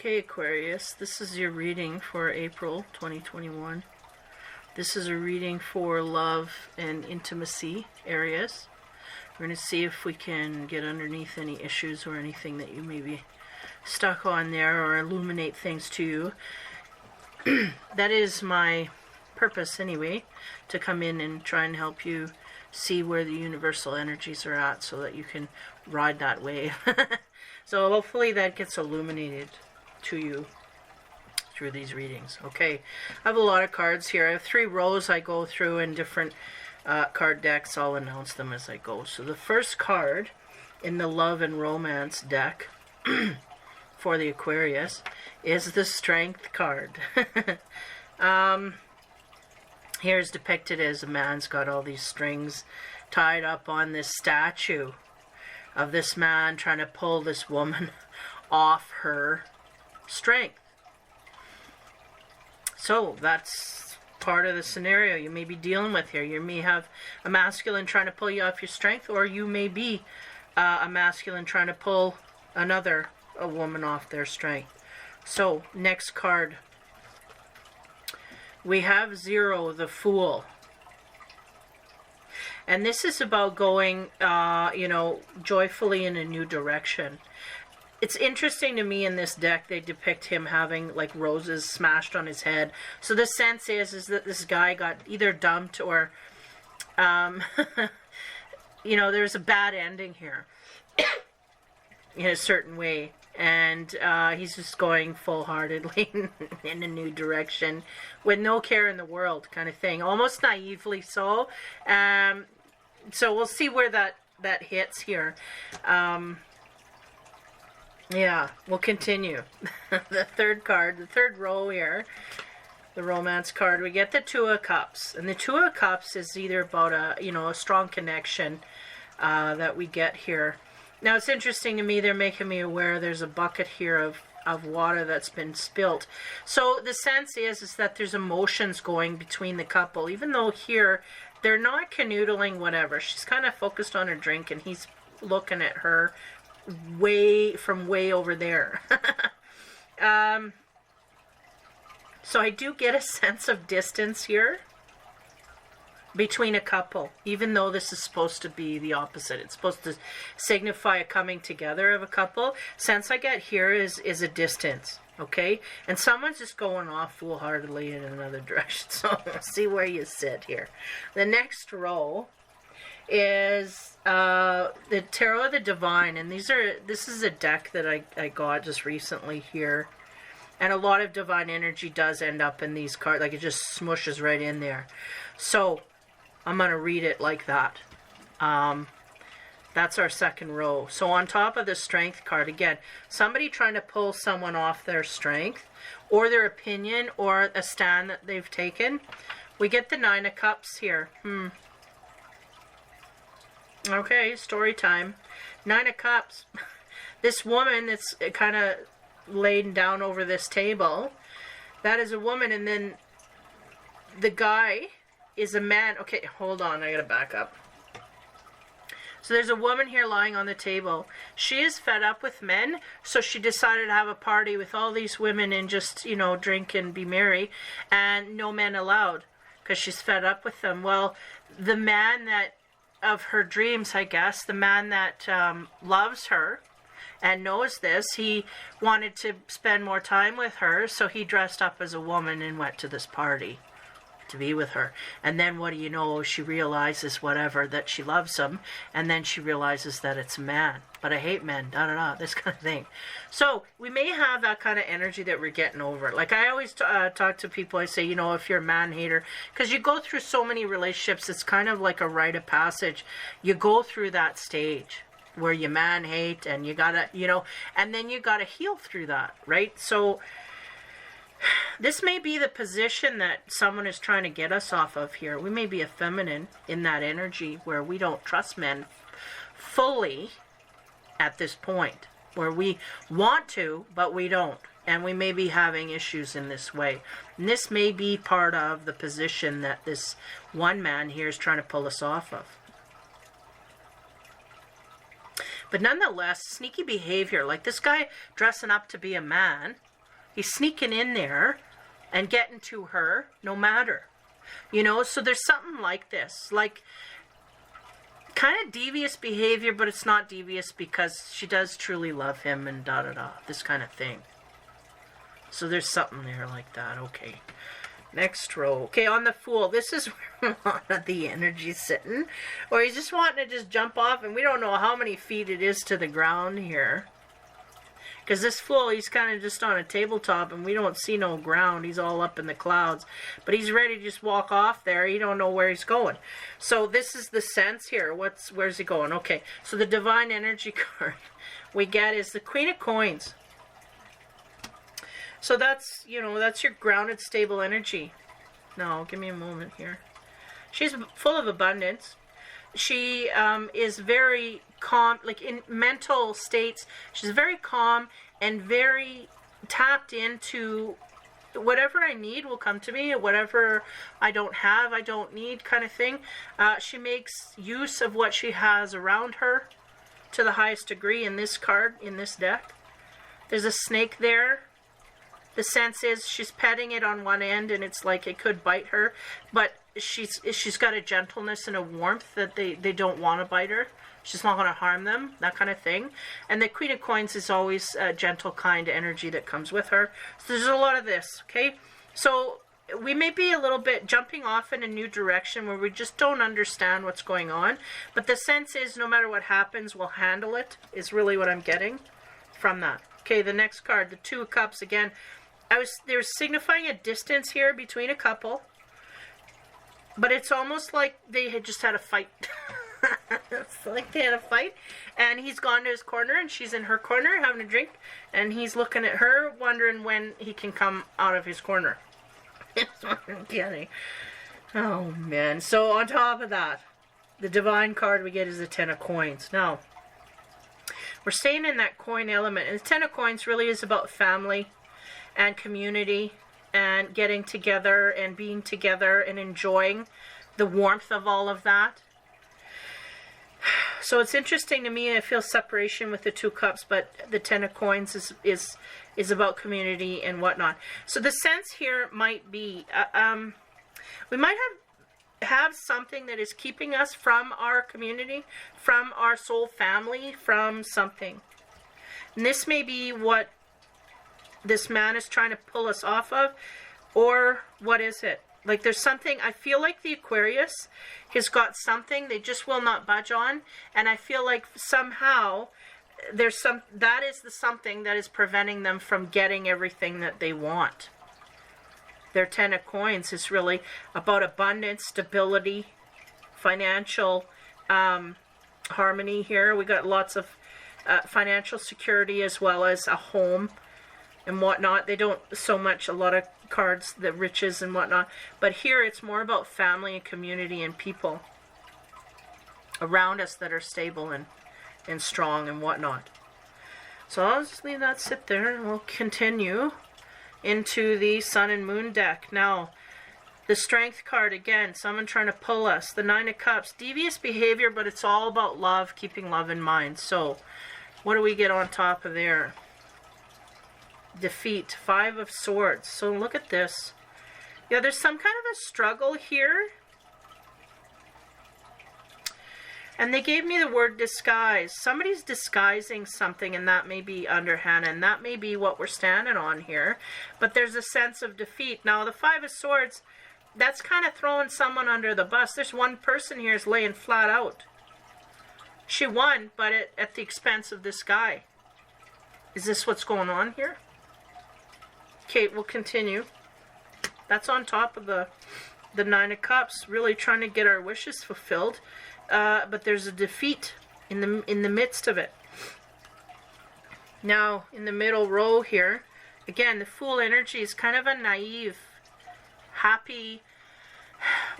Okay, Aquarius, this is your reading for April 2021. This is a reading for love and intimacy areas. We're going to see if we can get underneath any issues or anything that you may be stuck on there, or illuminate things to you. That is my purpose anyway, to come in and try and help you see where the universal energies are at so that you can ride that wave. So hopefully that gets illuminated to you through these readings. Okay, I have a lot of cards here. I have 3 rows I go through in different card decks. I'll announce them as I go. So the first card in the love and romance deck for the Aquarius is the Strength card. Here's depicted as a man's got all these strings tied up on this statue of this man trying to pull this woman off her strength. So that's part of the scenario you may be dealing with here. You may have a masculine trying to pull you off your strength, or you may be a masculine trying to pull a woman off their strength. So next card, we have 0, the Fool. And this is about going, joyfully in a new direction. It's interesting to me in this deck, they depict him having like roses smashed on his head. So the sense is that this guy got either dumped or, there's a bad ending here in a certain way. And he's just going full-heartedly in a new direction with no care in the world, kind of thing. Almost naively so. So we'll see where that hits here. Yeah, we'll continue. The third card, the third row here, the romance card, we get the 2 of Cups. And the 2 of Cups is either about a strong connection that we get here. Now, it's interesting to me, they're making me aware there's a bucket here of water that's been spilt. So the sense is that there's emotions going between the couple, even though here they're not canoodling, whatever. She's kind of focused on her drink, and he's looking at her way over there. So I do get a sense of distance here between a couple, even though this is supposed to be the opposite. It's supposed to signify a coming together of a couple. Sense I get here is a distance, okay? And someone's just going off foolhardily in another direction. So see where you sit here. The next row is the Tarot of the Divine, and this is a deck that I got just recently here. And a lot of divine energy does end up in these cards, like it just smushes right in there. So I'm going to read it like that. That's our second row. So on top of the Strength card, again, somebody trying to pull someone off their strength or their opinion or a stand that they've taken. We get the 9 of Cups here. Okay, story time. 9 of Cups. This woman that's kind of laid down over this table, that is a woman, and then the guy is a man. Okay, hold on, I gotta back up. So there's a woman here lying on the table. She is fed up with men, so she decided to have a party with all these women and just, drink and be merry, and no men allowed, because she's fed up with them. Well, the man of her dreams, I guess, the man that loves her and knows this, he wanted to spend more time with her, so he dressed up as a woman and went to this party to be with her. And then what do you know, she realizes that she loves him, and then she realizes that it's a man. But I hate men, this kind of thing. So we may have that kind of energy that we're getting over. Like I always talk to people, I say, if you're a man hater, because you go through so many relationships, it's kind of like a rite of passage. You go through that stage where you man hate, and you gotta, and then you gotta heal through that, right? So this may be the position that someone is trying to get us off of here. We may be a feminine in that energy where we don't trust men fully at this point, where we want to, but we don't. And we may be having issues in this way. And this may be part of the position that this one man here is trying to pull us off of. But nonetheless, sneaky behavior, like this guy dressing up to be a man, He's sneaking in there and getting to her no matter. You know, so there's something like this. Like, kind of devious behavior, but it's not devious because she does truly love him and da-da-da. This kind of thing. So there's something there like that. Okay. Next row. Okay, on the Fool. This is where a lot of the energy's sitting. Or he's just wanting to just jump off, and we don't know how many feet it is to the ground here. Because this Fool, he's kind of just on a tabletop, and we don't see no ground. He's all up in the clouds. But he's ready to just walk off there. He don't know where he's going. So this is the sense here. Where's he going? Okay, so the Divine Energy card we get is the Queen of Coins. So that's, you know, that's your grounded, stable energy. No, give me a moment here. She's full of abundance. She is very calm, like in mental states. She's very calm and very tapped into whatever I need will come to me. Whatever I don't have, I don't need kind of thing. She makes use of what she has around her to the highest degree in this card, in this deck. There's a snake there. The sense is she's petting it on one end, and it's like it could bite her, but she's got a gentleness and a warmth that they don't want to bite her. She's not going to harm them, that kind of thing. And the Queen of Coins is always a gentle, kind energy that comes with her. So there's a lot of this, okay? So we may be a little bit jumping off in a new direction where we just don't understand what's going on, but the sense is no matter what happens, we'll handle it, is really what I'm getting from that. Okay, the next card, the Two of Cups, again. They were signifying a distance here between a couple, but it's almost like they had just had a fight. It's like they had a fight, and he's gone to his corner, and she's in her corner having a drink, and he's looking at her, wondering when he can come out of his corner. That's what I'm getting. Oh, man. So on top of that, the Divine card we get is the Ten of Coins. Now, we're staying in that coin element, and the Ten of Coins really is about family and community and getting together and being together and enjoying the warmth of all of that. So it's interesting to me. I feel separation with the Two Cups, but the Ten of Coins is about community and whatnot. So the sense here might be we might have something that is keeping us from our community, from our soul family, from something. And this may be what this man is trying to pull us off of, or what is it? Like there's something, I feel like the Aquarius has got something they just will not budge on, and I feel like somehow there's that is the something that is preventing them from getting everything that they want. Their Ten of Coins is really about abundance, stability, financial harmony here. We got lots of financial security as well as a home and whatnot. They don't so much, a lot of cards, the riches and whatnot, but here it's more about family and community and people around us that are stable and strong and whatnot. So I'll just leave that sit there, and we'll continue into the Sun and Moon deck. Now, the Strength card, again, someone trying to pull us. The Nine of Cups, devious behavior, but it's all about love, keeping love in mind. So what do we get on top of there? Defeat, Five of Swords. So look at this. Yeah, there's some kind of a struggle here. And they gave me the word disguise. Somebody's disguising something, and that may be underhand, and that may be what we're standing on here. But there's a sense of defeat. Now, the Five of Swords, that's kind of throwing someone under the bus. There's one person here is laying flat out. She won, but at the expense of this guy. Is this what's going on here? Okay, we'll continue. That's on top of the Nine of Cups, really trying to get our wishes fulfilled. But there's a defeat in the midst of it. Now, in the middle row here, again, the Fool energy is kind of a naive, happy,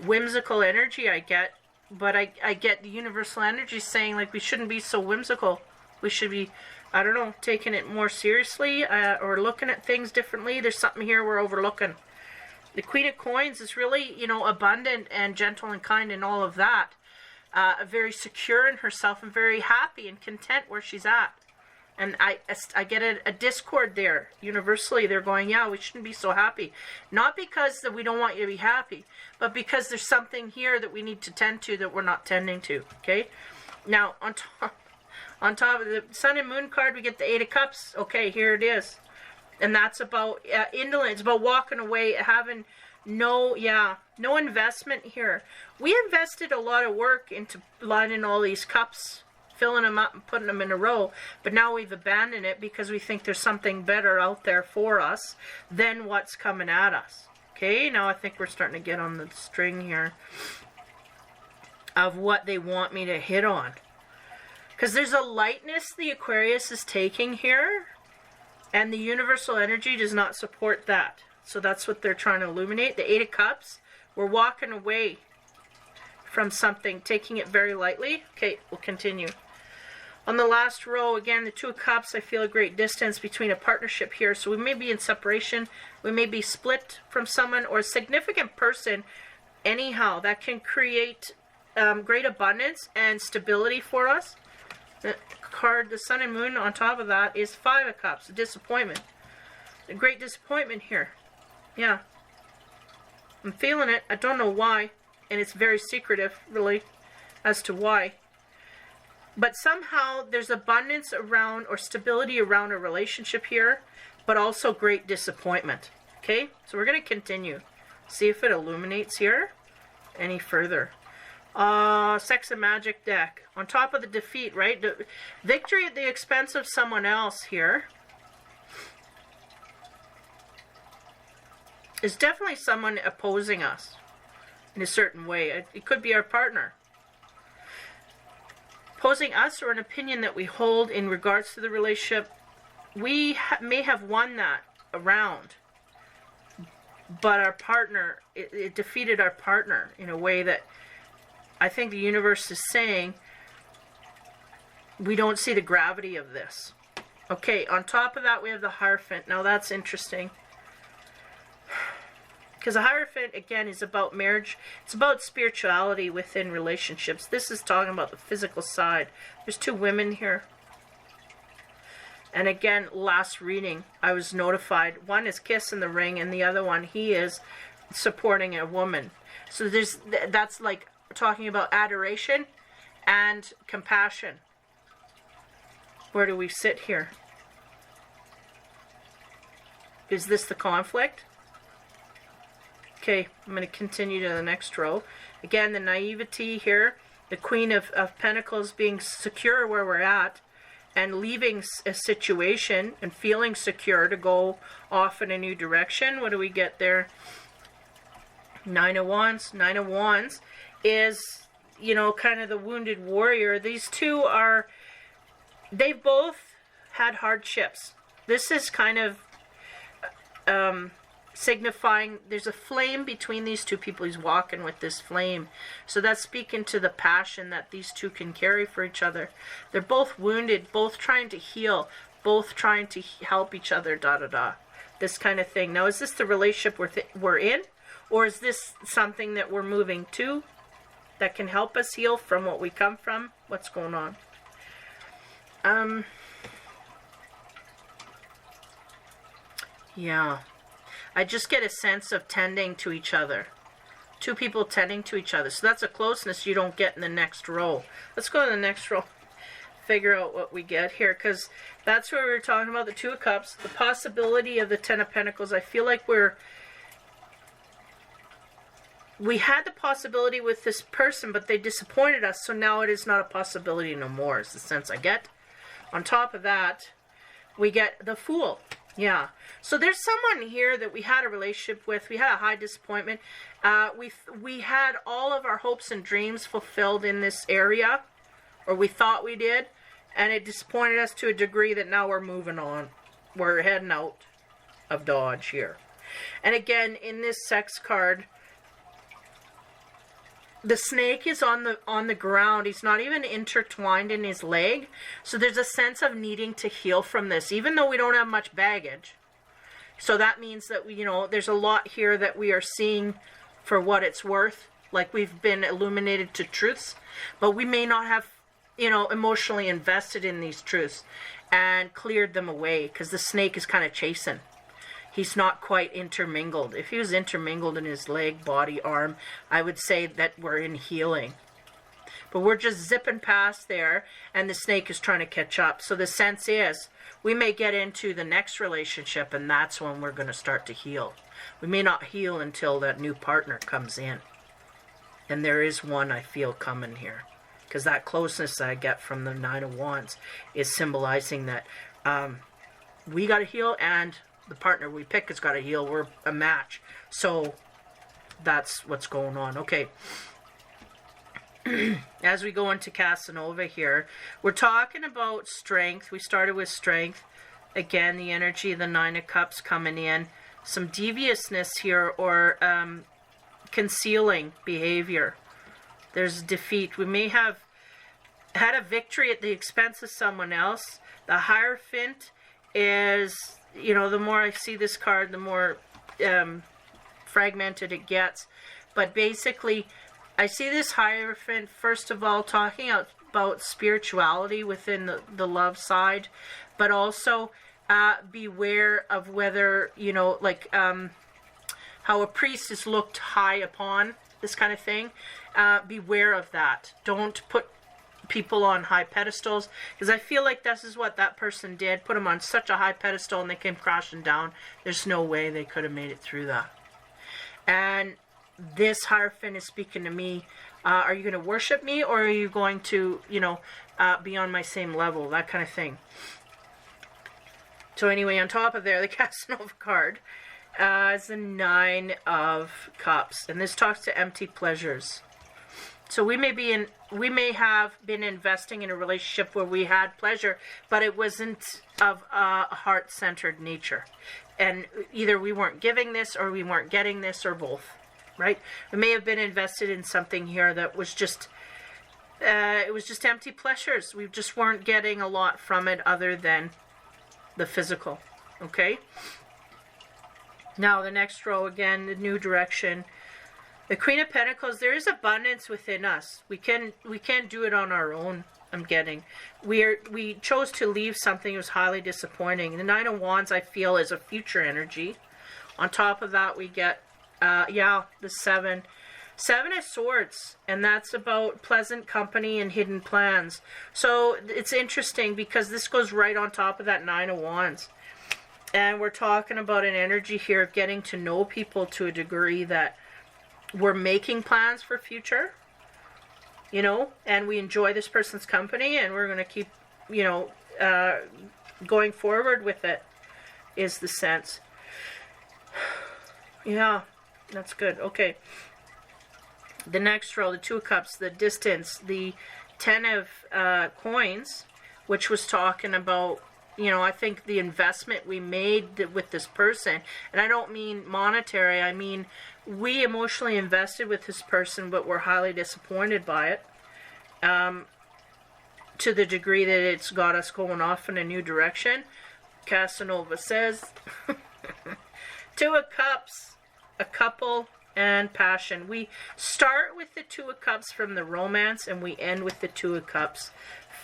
whimsical energy I get. But I get the universal energy saying, like, we shouldn't be so whimsical. We should be, I don't know, taking it more seriously or looking at things differently. There's something here we're overlooking. The Queen of Coins is really, you know, abundant and gentle and kind and all of that. Very secure in herself and very happy and content where she's at. And I get a discord there. Universally, they're going, yeah, we shouldn't be so happy. Not because that we don't want you to be happy, but because there's something here that we need to tend to that we're not tending to, okay? Now, on top of the Sun and Moon card, we get the Eight of Cups. Okay, here it is. And that's about indolence. It's about walking away, having no investment here. We invested a lot of work into lining all these cups, filling them up and putting them in a row, but now we've abandoned it because we think there's something better out there for us than what's coming at us. Okay, now I think we're starting to get on the string here of what they want me to hit on. Because there's a lightness the Aquarius is taking here, and the universal energy does not support that. So that's what they're trying to illuminate. The Eight of Cups, we're walking away from something, taking it very lightly. Okay, we'll continue. On the last row, again, the Two of Cups, I feel a great distance between a partnership here. So we may be in separation, we may be split from someone or a significant person. Anyhow, that can create great abundance and stability for us. The card, the Sun and Moon on top of that is Five of Cups, disappointment. A great disappointment here. Yeah. I'm feeling it. I don't know why. And it's very secretive, really, as to why. But somehow there's abundance around or stability around a relationship here, but also great disappointment. Okay, so we're going to continue. See if it illuminates here any further. Sex and Magic deck. On top of the defeat, right? The victory at the expense of someone else here is definitely someone opposing us in a certain way. It could be our partner. Opposing us or an opinion that we hold in regards to the relationship. We may have won that round, but our partner, it defeated our partner in a way that I think the universe is saying we don't see the gravity of this. Okay, on top of that we have the Hierophant. Now that's interesting. Because the Hierophant, again, is about marriage. It's about spirituality within relationships. This is talking about the physical side. There's two women here. And again, last reading, I was notified. One is Kiss in the Ring, and the other one, he is supporting a woman. So that's like talking about adoration and compassion. Where do we sit here? Is this the conflict? Okay, I'm going to continue to the next row. Again, the naivety here. The Queen of Pentacles being secure where we're at and leaving a situation and feeling secure to go off in a new direction. What do we get there? Nine of Wands. Nine of Wands is, you know, kind of the wounded warrior. These two are, they've both had hardships. This is kind of signifying there's a flame between these two people. He's walking with this flame. So that's speaking to the passion that these two can carry for each other. They're both wounded, both trying to heal, both trying to help each other, this kind of thing. Now, is this the relationship we're in? Or is this something that we're moving to that can help us heal from what we come from? What's going on? Yeah. I just get a sense of tending to each other. Two people tending to each other. So that's a closeness you don't get in the next row. Let's go to the next row. Figure out what we get here. Because that's where we were talking about the Two of Cups. The possibility of the Ten of Pentacles. I feel like we had the possibility with this person, but they disappointed us. So now it is not a possibility no more, is the sense I get. On top of that, we get the Fool. Yeah. So there's someone here that we had a relationship with. We had a high disappointment. We had all of our hopes and dreams fulfilled in this area, or we thought we did, and it disappointed us to a degree that now we're moving on. We're heading out of Dodge here. And again, in this sex card, the snake is on the ground. He's not even intertwined in his leg. So there's a sense of needing to heal from this, even though we don't have much baggage. So that means that there's a lot here that we are seeing for what it's worth. Like we've been illuminated to truths, but we may not have, emotionally invested in these truths. and cleared them away, because the snake is kind of chasing. He's not quite intermingled. If he was intermingled in his leg, body, arm, I would say that we're in healing. But we're just zipping past there, and the snake is trying to catch up. So the sense is, we may get into the next relationship, and that's when we're going to start to heal. We may not heal until that new partner comes in. And there is one I feel coming here. Because that closeness that I get from the Nine of Wands is symbolizing that we got to heal, and the partner we pick has got to heal. We're a match. So that's what's going on. Okay. As we go into Casanova here, we're talking about strength. We started with strength. Again, the energy of the Nine of Cups coming in. Some deviousness here, or concealing behavior. There's defeat. We may have had a victory at the expense of someone else. The Hierophant is, you know, the more I see this card, the more fragmented it gets. But basically, I see this Hierophant, first of all, talking about spirituality within the love side, but also beware of whether, you know, like how a priest is looked high upon, this kind of thing. Beware of that. Don't put people on high pedestals, because I feel like this is what that person did. Put them on such a high pedestal and they came crashing down. There's no way they could have made it through that. And this Hierophant is speaking to me. Are you going to worship me, or are you going to, you know, be on my same level? That kind of thing. So anyway, on top of there, the Casanova card is the Nine of Cups, and this talks to empty pleasures. So we may have been investing in a relationship where we had pleasure, but it wasn't of a heart-centered nature. And either we weren't giving this, or we weren't getting this, or both, right? We may have been invested in something here that was just, it was just empty pleasures. We just weren't getting a lot from it other than the physical, okay? Now, the next row, again, the new direction. The Queen of Pentacles, there is abundance within us. We can't do it on our own, I'm getting. We chose to leave something that was highly disappointing. The Nine of Wands, I feel, is a future energy. On top of that, we get, the Seven. Seven of Swords, and that's about pleasant company and hidden plans. So it's interesting because this goes right on top of that Nine of Wands. And we're talking about an energy here of getting to know people to a degree that we're making plans for future, you know, and we enjoy this person's company, and we're going to keep, you know, going forward with it, is the sense. Yeah, that's good. Okay. The next row, the Two of Cups, the distance, the Ten of Coins, which was talking about, you know, I think the investment we made with this person, and I don't mean monetary, I mean we emotionally invested with this person, but we're highly disappointed by it, to the degree that it's got us going off in a new direction. Casanova says, Two of Cups, a couple, and passion. We start with the Two of Cups from the romance, and we end with the Two of Cups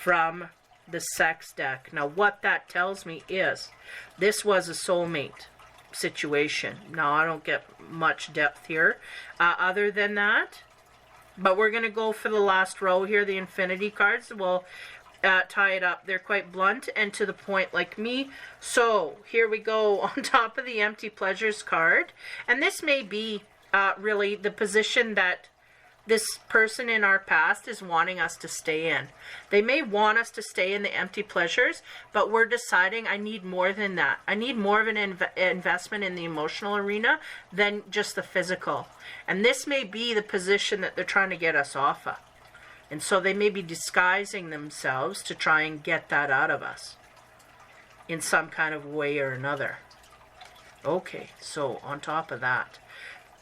from the sex deck. Now, what that tells me is this was a soulmate situation. Now, I don't get much depth here other than that, but we're going to go for the last row here, the infinity cards. We'll tie it up. They're quite blunt and to the point, like me. So here we go on top of the empty pleasures card, and this may be really the position that this person in our past is wanting us to stay in. They may want us to stay in the empty pleasures, but we're deciding I need more than that. I need more of an investment in the emotional arena than just the physical. And this may be the position that they're trying to get us off of. And so they may be disguising themselves to try and get that out of us in some kind of way or another. Okay, so on top of that,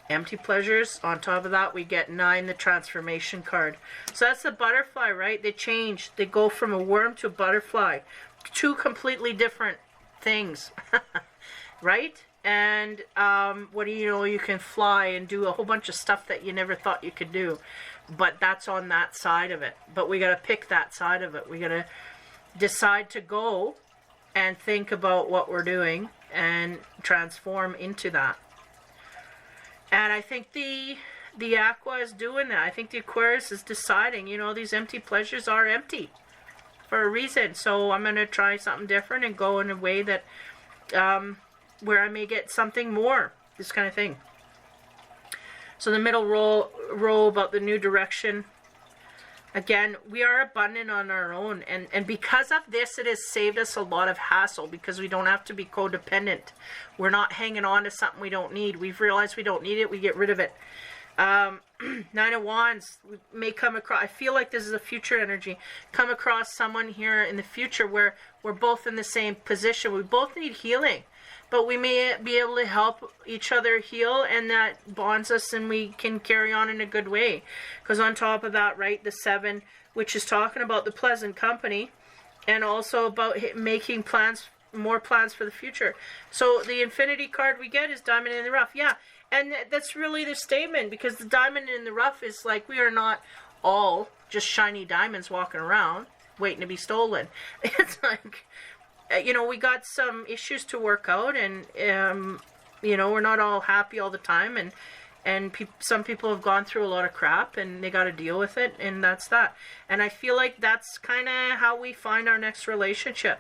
empty pleasures. On top of that, we get 9, the transformation card. So that's the butterfly, right? They change. They go from a worm to a butterfly. Two completely different things, right? And what do you know? You can fly and do a whole bunch of stuff that you never thought you could do. But that's on that side of it. But we got to pick that side of it. We got to decide to go and think about what we're doing and transform into that. And I think the Aqua is doing that. I think the Aquarius is deciding, you know, these empty pleasures are empty for a reason. So I'm going to try something different and go in a way that where I may get something more, this kind of thing. So the middle row about the new direction. Again, we are abundant on our own, and because of this, it has saved us a lot of hassle, because we don't have to be codependent. We're not hanging on to something we don't need. We've realized we don't need it, we get rid of it. Nine of Wands, we may come across, I feel like this is a future energy, come across someone here in the future where we're both in the same position. We both need healing, but we may be able to help each other heal, and that bonds us and we can carry on in a good way. Because on top of that, right, the 7, which is talking about the pleasant company, and also about making plans, more plans for the future. So the Infinity card we get is Diamond in the Rough. Yeah, and that's really the statement, because the diamond in the rough is like, we are not all just shiny diamonds walking around waiting to be stolen. It's like, you know, we got some issues to work out, and you know, we're not all happy all the time, and some people have gone through a lot of crap and they got to deal with it, and that's that. And I feel like that's kind of how we find our next relationship.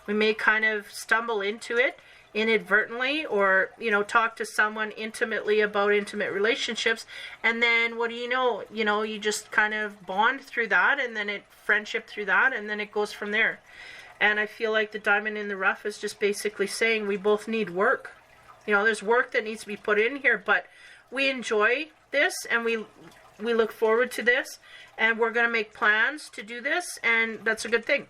We may kind of stumble into it inadvertently, or, you know, talk to someone intimately about intimate relationships, and then what do you know, you just kind of bond through that, and then friendship through that, and then it goes from there. And I feel like the Diamond in the Rough is just basically saying we both need work. You know, there's work that needs to be put in here, but we enjoy this, and we look forward to this, and we're going to make plans to do this, and that's a good thing.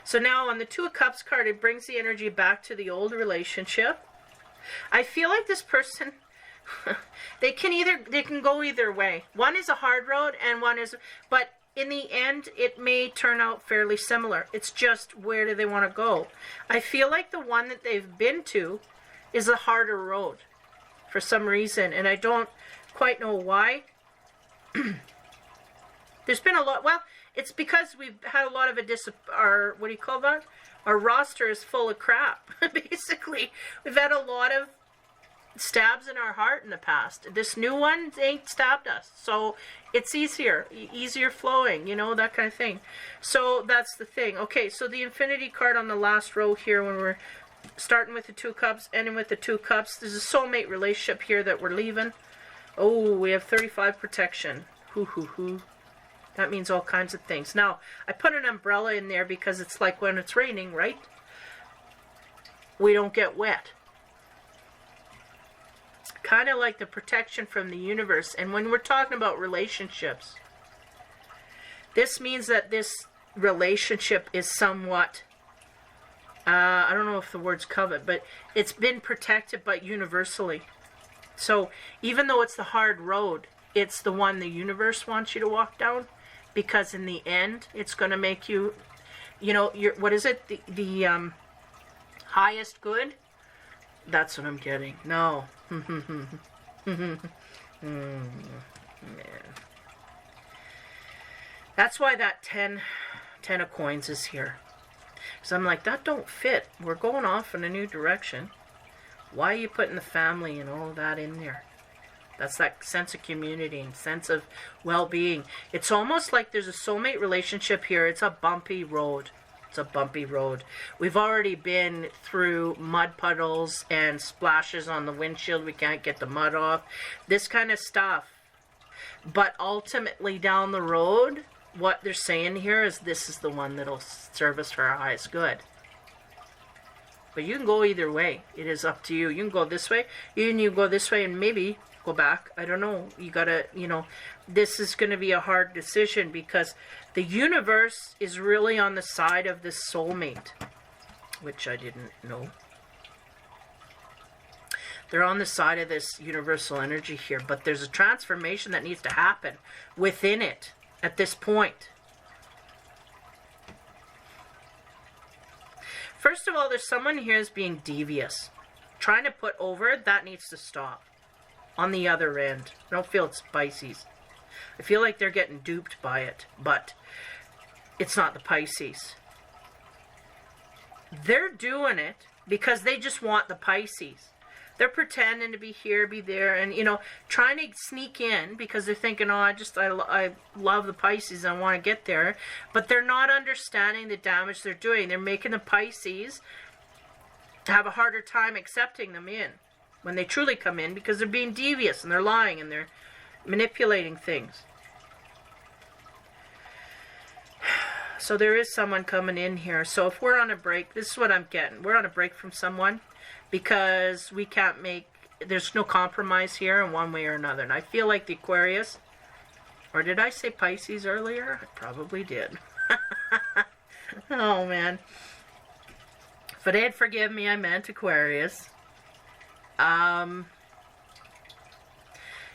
So now on the Two of Cups card, it brings the energy back to the old relationship. I feel like this person, they can go either way. One is a hard road, and one is, but in the end, it may turn out fairly similar. It's just, where do they want to go? I feel like the one that they've been to is a harder road for some reason, and I don't quite know why. There's been a lot, well, it's because we've had a lot of our, what do you call that? Our roster is full of crap. Basically, we've had a lot of stabs in our heart in the past. This new one ain't stabbed us, so it's easier flowing, you know, that kind of thing. So that's the thing. Okay, so the Infinity card on the last row here, when we're starting with the Two of Cups, ending with the Two of Cups, there's a soulmate relationship here that we're leaving. Oh, we have 35 protection. Hoo. That means all kinds of things. Now, I put an umbrella in there because it's like when it's raining, right? We don't get wet. Kind of like the protection from the universe. And when we're talking about relationships, this means that this relationship is somewhat, I don't know if the word's covered, but it's been protected but universally. So even though it's the hard road, it's the one the universe wants you to walk down. Because in the end, it's going to make you, you know, what is it? The highest good? That's what I'm getting. No. Man. That's why that 10 of coins is here. Because I'm like, that don't fit. We're going off in a new direction. Why are you putting the family and all that in there? That's that sense of community and sense of well-being. It's almost like there's a soulmate relationship here. It's a bumpy road. It's a bumpy road. We've already been through mud puddles and splashes on the windshield. We can't get the mud off. This kind of stuff. But ultimately down the road, what they're saying here is this is the one that'll serve us for our highest good. But you can go either way. It is up to you. You can go this way. You can go this way and maybe go back. I don't know. You gotta, you know, this is going to be a hard decision because the universe is really on the side of this soulmate, which I didn't know. They're on the side of this universal energy here, but there's a transformation that needs to happen within it at this point. First of all, there's someone here who's being devious. Trying to put over, that needs to stop. On the other end. I don't feel it's Pisces. I feel like they're getting duped by it, but it's not the Pisces. they're doing it because they just want the Pisces. They're pretending to be here, be there, and, you know, trying to sneak in because they're thinking, oh, I love the Pisces, I want to get there. But they're not understanding the damage they're doing. They're making the Pisces have a harder time accepting them in when they truly come in, because they're being devious and they're lying and they're manipulating things. So there is someone coming in here. So if we're on a break, this is what I'm getting. We're on a break from someone because we can't make, there's no compromise here in one way or another. And I feel like the Aquarius, or did I say Pisces earlier? I probably did. Oh, man. If it had forgive me, I meant Aquarius.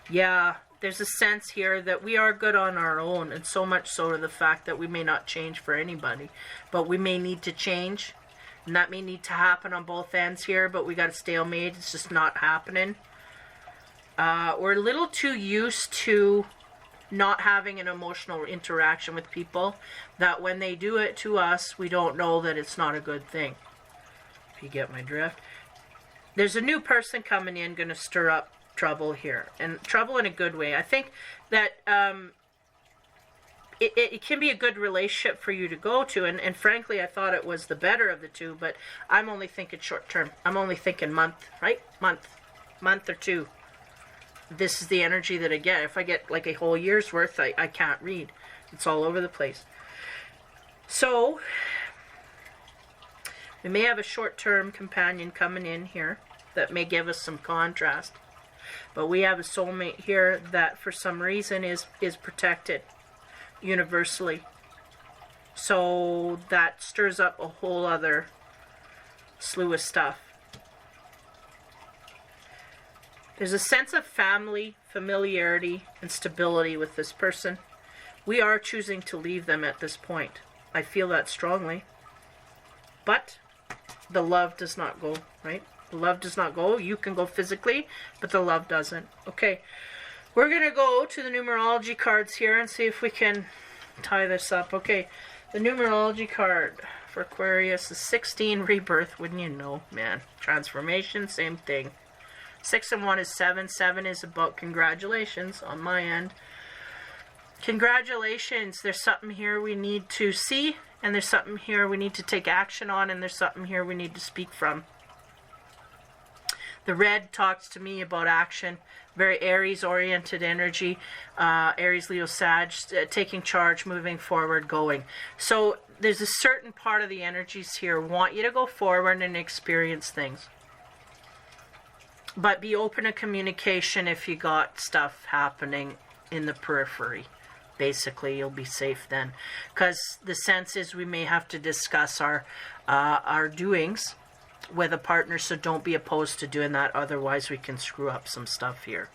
Yeah, there's a sense here that we are good on our own, and so much so to the fact that we may not change for anybody, but we may need to change, and that may need to happen on both ends here, but we got a stalemate. It's just not happening. We're a little too used to not having an emotional interaction with people, that when they do it to us, we don't know that it's not a good thing. If you get my drift. There's a new person coming in, going to stir up trouble here, and trouble in a good way. I think that it can be a good relationship for you to go to, and frankly, I thought it was the better of the two, but I'm only thinking short term. I'm only thinking month, right? Month or two. This is the energy that I get. If I get like a whole year's worth, I can't read. It's all over the place. So we may have a short-term companion coming in here that may give us some contrast. But we have a soulmate here that for some reason is protected universally. So that stirs up a whole other slew of stuff. There's a sense of family, familiarity, and stability with this person. We are choosing to leave them at this point. I feel that strongly. But the love does not go, right? The love does not go. You can go physically, but the love doesn't. Okay, we're going to go to the numerology cards here and see if we can tie this up. Okay, the numerology card for Aquarius is 16, rebirth. Wouldn't you know, man? Transformation, same thing. 6 and 1 is 7. 7 is about congratulations on my end. Congratulations. There's something here we need to see, and there's something here we need to take action on, and there's something here we need to speak from. The red talks to me about action, very Aries-oriented energy, Aries, Leo, Sag, taking charge, moving forward, going. So there's a certain part of the energies here want you to go forward and experience things. But be open to communication if you got stuff happening in the periphery. Basically, you'll be safe then. Because the sense is we may have to discuss our doings with a partner, so don't be opposed to doing that. Otherwise, we can screw up some stuff here.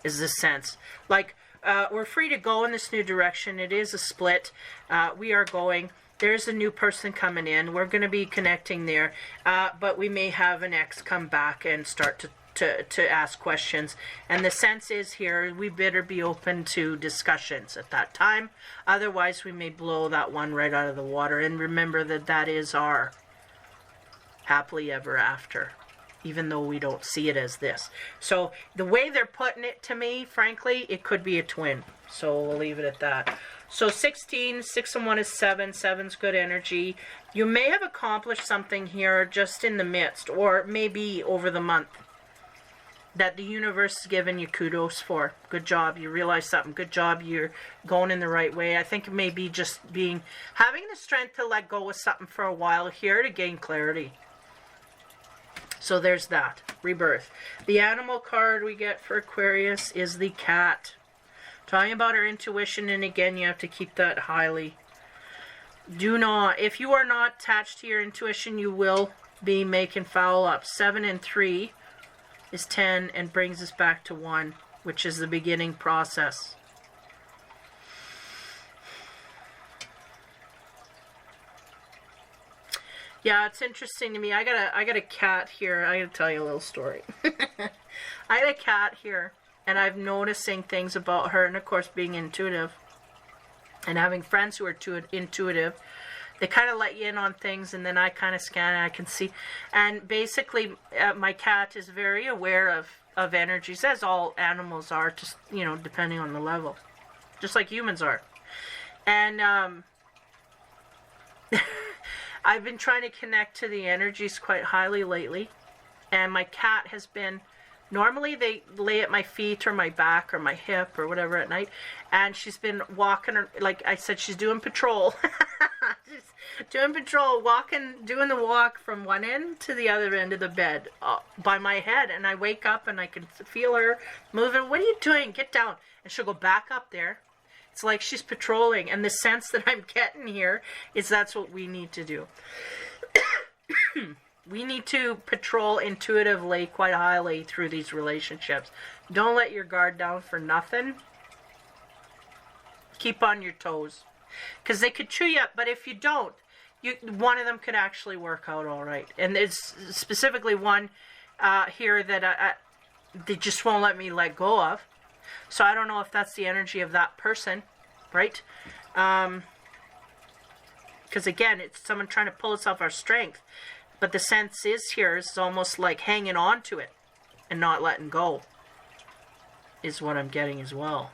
Is the sense. Like, we're free to go in this new direction. It is a split. We are going. There's a new person coming in. We're going to be connecting there. But we may have an ex come back and start to ask questions. And the sense is here, we better be open to discussions at that time. Otherwise, we may blow that one right out of the water. And remember that that is our happily ever after, even though we don't see it as this. So the way they're putting it to me, frankly, it could be a twin. So we'll leave it at that. So 16, 6 and 1 is 7. 7's good energy. You may have accomplished something here just in the midst, or maybe over the month, that the universe is giving you kudos for. Good job. You realize something. Good job. You're going in the right way. I think it may be just having the strength to let go of something for a while here to gain clarity. So there's that. Rebirth. The animal card we get for Aquarius is the cat. Talking about our intuition, and again, you have to keep that highly. Do not, if you are not attached to your intuition, you will be making foul up. 7 and 3 is 10 and brings us back to 1, which is the beginning process. Yeah, it's interesting to me. I got a cat here. I gotta tell you a little story. I got a cat here, and I'm noticing things about her, and of course being intuitive and having friends who are intuitive, They kind of let you in on things, and then I kind of scan and I can see. And basically, my cat is very aware of energies, as all animals are, just, you know, depending on the level. Just like humans are. And I've been trying to connect to the energies quite highly lately. And my cat has been... Normally they lay at my feet or my back or my hip or whatever at night. And she's been walking, like I said, she's doing patrol. She's doing patrol, walking, doing the walk from one end to the other end of the bed by my head. And I wake up and I can feel her moving. What are you doing? Get down. And she'll go back up there. It's like she's patrolling. And the sense that I'm getting here is that's what we need to do. We need to patrol intuitively quite highly through these relationships. Don't let your guard down for nothing. Keep on your toes. Because they could chew you up, but if you don't, one of them could actually work out all right. And there's specifically one here that they just won't let me let go of. So I don't know if that's the energy of that person, right? Because again, it's someone trying to pull us off our strength. But the sense is here is almost like hanging on to it and not letting go is what I'm getting as well.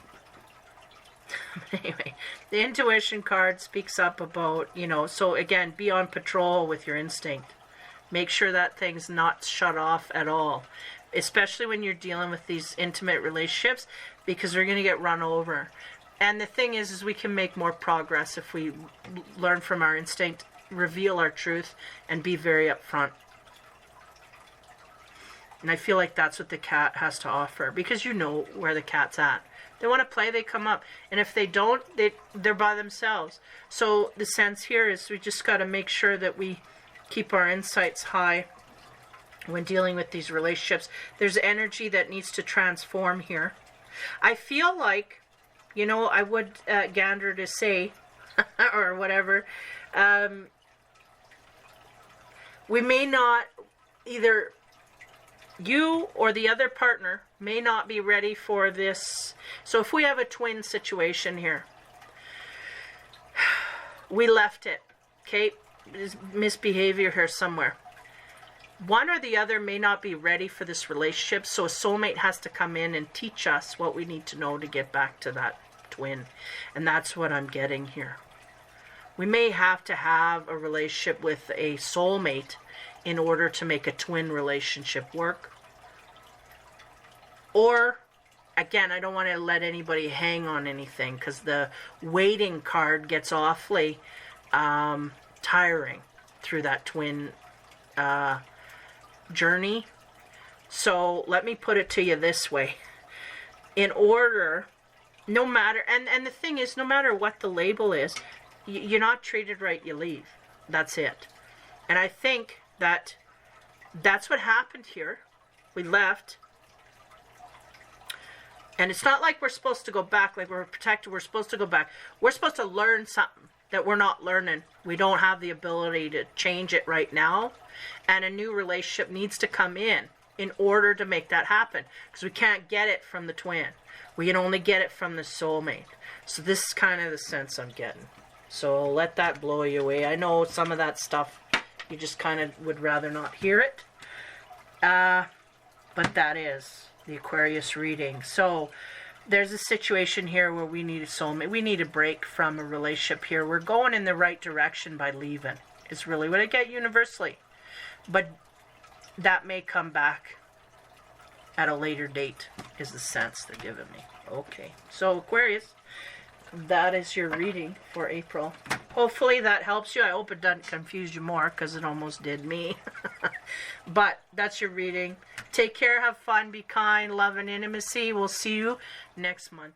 Anyway, the intuition card speaks up about, you know, so again, be on patrol with your instinct. Make sure that thing's not shut off at all, especially when you're dealing with these intimate relationships, because they're going to get run over. And the thing is we can make more progress if we learn from our instinct, reveal our truth, and be very upfront. And I feel like that's what the cat has to offer, because you know where the cat's at. They want to play, they come up. And if they don't, they're by themselves. So the sense here is we just got to make sure that we keep our insights high when dealing with these relationships. There's energy that needs to transform here. I feel like, you know, I would gander to say, or whatever, we may not, either you or the other partner may not be ready for this. So if we have a twin situation here, we left it, okay? There's misbehavior here somewhere. One or the other may not be ready for this relationship, so a soulmate has to come in and teach us what we need to know to get back to that twin. And that's what I'm getting here. We may have to have a relationship with a soulmate in order to make a twin relationship work. Or, again, I don't want to let anybody hang on anything, because the waiting card gets awfully tiring through that twin journey. So let me put it to you this way. In order, no matter, and the thing is, no matter what the label is, you're not treated right, you leave. That's it. And I think that that's what happened here. We left. And it's not like we're supposed to go back, like we're protected, we're supposed to go back. We're supposed to learn something that we're not learning. We don't have the ability to change it right now. And a new relationship needs to come in order to make that happen. Because we can't get it from the twin. We can only get it from the soulmate. So this is kind of the sense I'm getting. So let that blow you away. I know some of that stuff, you just kind of would rather not hear it. But that is the Aquarius reading. So there's a situation here where we need a soulmate. We need a break from a relationship here. We're going in the right direction by leaving. It's really what I get universally. But that may come back at a later date, is the sense they're giving me. Okay. So Aquarius, that is your reading for April. Hopefully that helps you. I hope it doesn't confuse you more, because it almost did me. But that's your reading. Take care, have fun, be kind, love and intimacy. We'll see you next month.